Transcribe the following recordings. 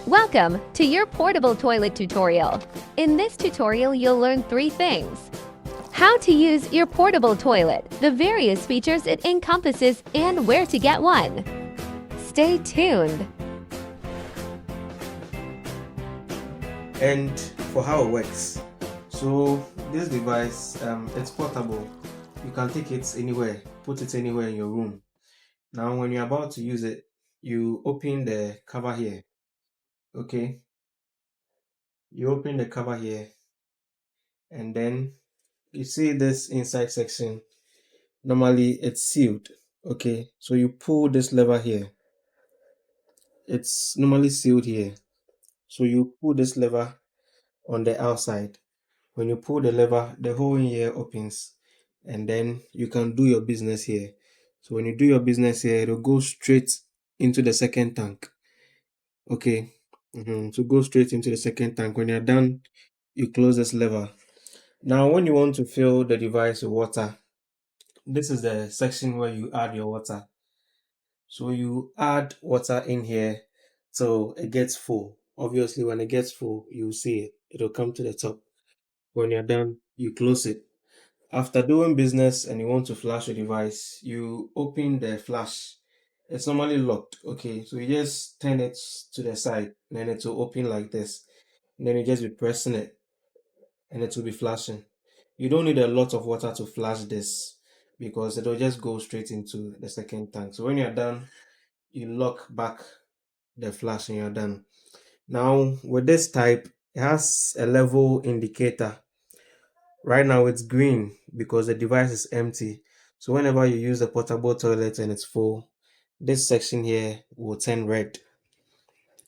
Welcome to your portable toilet tutorial. In this tutorial, you'll learn 3 things. How to use your portable toilet, the various features it encompasses, and where to get one. Stay tuned. And for how it works. So this device, it's portable. You can take it anywhere, put it anywhere in your room. Now when you're about to use it, you open the cover here. Okay, you open the cover here, and then you see this inside section. Normally it's sealed. Okay, so you pull this lever here. It's normally sealed here, so you pull this lever on the outside. When you pull the lever, the hole in here opens, and then you can do your business here. So when you do your business here, it'll go straight into the second tank. Okay, so go straight into the second tank. When you're done, you close this lever. Now when you want to fill the device with water, this is the section where you add your water. So you add water in here till it gets full. Obviously when it gets full, you'll see it. It'll come to the top. When you're done, you close it. After doing business and you want to flash your device, you open the flash. It's normally locked. Okay, so you just turn it to the side, and then it will open like this. And then you just be pressing it, and it will be flashing. You don't need a lot of water to flash this because it will just go straight into the second tank. So when you're done, you lock back the flash and you're done. Now with this type, it has a level indicator. Right now it's green because the device is empty. So whenever you use the portable toilet and it's full, this section here will turn red,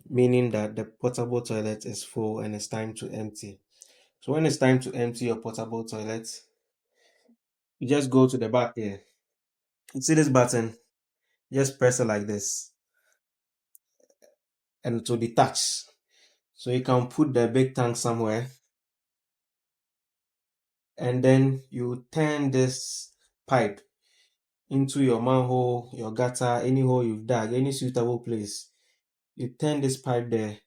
meaning that the portable toilet is full and it's time to empty. So when it's time to empty your portable toilet, you just go to the back here. You see this button, just press it like this and it will detach. So you can put the big tank somewhere, and then you turn this pipe into your manhole, your gutter, any hole you've dug, any suitable place. You turn this pipe there,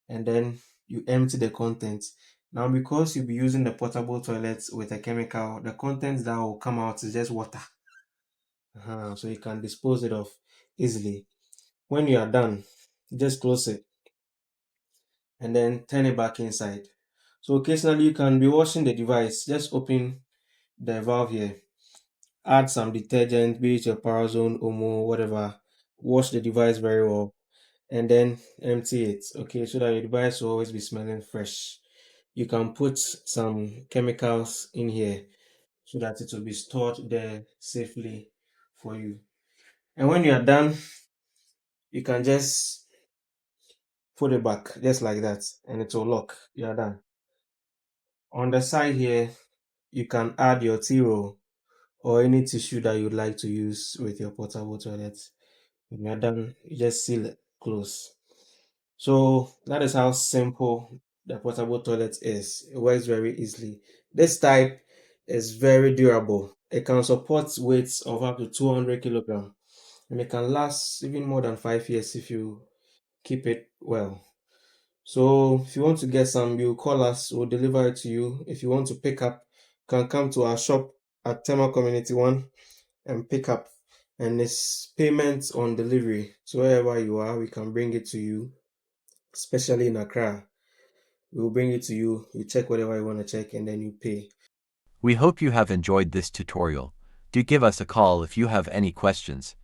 and then you empty the contents. Now because you'll be using the portable toilets with a chemical, the contents that will come out is just water. So you can dispose it off easily. When you are done, just close it and then turn it back inside. So occasionally you can be washing the device. Just open the valve here, add some detergent, be it your Parazone, Omo, whatever. Wash the device very well and then empty it. Okay, so that your device will always be smelling fresh. You can put some chemicals in here so that it will be stored there safely for you. And when you are done, you can just put it back just like that and it will lock. You are done. On the side here, you can add your tea-roll or any tissue that you'd like to use with your portable toilet. When you're done, you just seal it close. So that is how simple the portable toilet is. It works very easily. This type is very durable. It can support weights of up to 200 kilograms, and it can last even more than 5 years if you keep it well. So if you want to get some, you call us, we'll deliver it to you. If you want to pick up, you can come to our shop at Tema Community 1 and pick up. And it's payment on delivery. So wherever you are, we can bring it to you, especially in Accra. We will bring it to you. You check whatever you want to check and then you pay. We hope you have enjoyed this tutorial. Do give us a call if you have any questions.